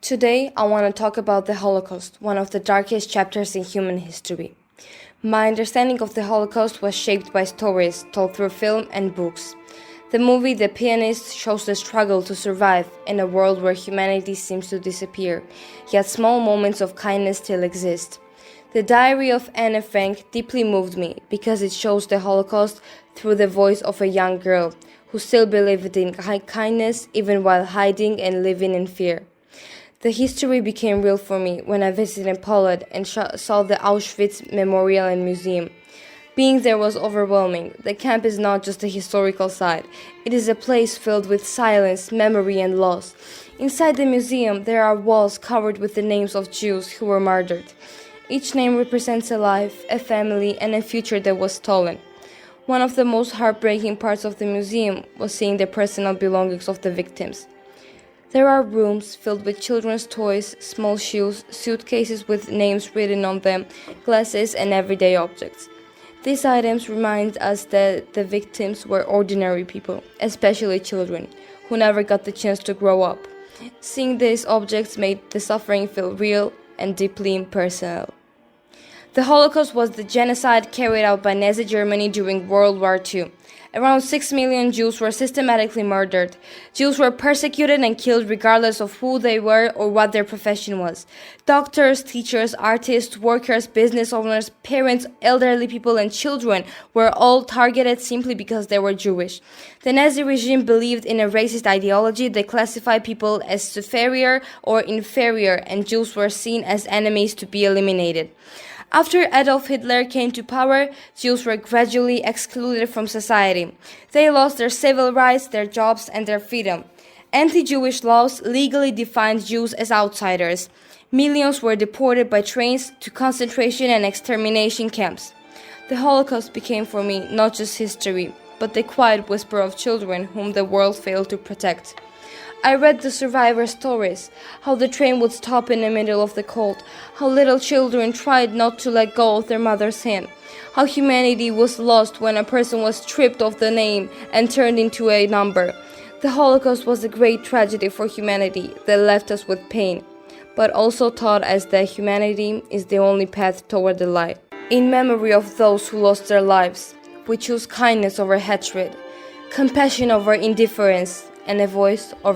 Today, I want to talk about the Holocaust, one of the darkest chapters in human history. My understanding of the Holocaust was shaped by stories told through film and books. The movie The Pianist shows the struggle to survive in a world where humanity seems to disappear, yet small moments of kindness still exist. The Diary of Anne Frank deeply moved me because it shows the Holocaust through the voice of a young girl who still believed in kindness even while hiding and living in fear. The history became real for me when I visited Poland and saw the Auschwitz Memorial and Museum. Being there was overwhelming. The camp is not just a historical site. It is a place filled with silence, memory, and loss. Inside the museum, there are walls covered with the names of Jews who were murdered. Each name represents a life, a family, and a future that was stolen. One of the most heartbreaking parts of the museum was seeing the personal belongings of the victims. There are rooms filled with children's toys, small shoes, suitcases with names written on them, glasses, and everyday objects. These items remind us that the victims were ordinary people, especially children, who never got the chance to grow up. Seeing these objects made the suffering feel real and deeply impersonal. The Holocaust was the genocide carried out by Nazi Germany during World War II. Around 6 million Jews were systematically murdered. Jews were persecuted and killed regardless of who they were or what their profession was. Doctors, teachers, artists, workers, business owners, parents, elderly people, and children were all targeted simply because they were Jewish. The Nazi regime believed in a racist ideology that classified people as superior or inferior, and Jews were seen as enemies to be eliminated. After Adolf Hitler came to power, Jews were gradually excluded from society. They lost their civil rights, their jobs, and their freedom. Anti-Jewish laws legally defined Jews as outsiders. Millions were deported by trains to concentration and extermination camps. The Holocaust became for me not just history, but the quiet whisper of children whom the world failed to protect. I read the survivors' stories, how the train would stop in the middle of the cold, how little children tried not to let go of their mother's hand, how humanity was lost when a person was stripped of the name and turned into a number. The Holocaust was a great tragedy for humanity that left us with pain, but also taught us that humanity is the only path toward the light. In memory of those who lost their lives, we choose kindness over hatred, compassion over indifference, and a voice over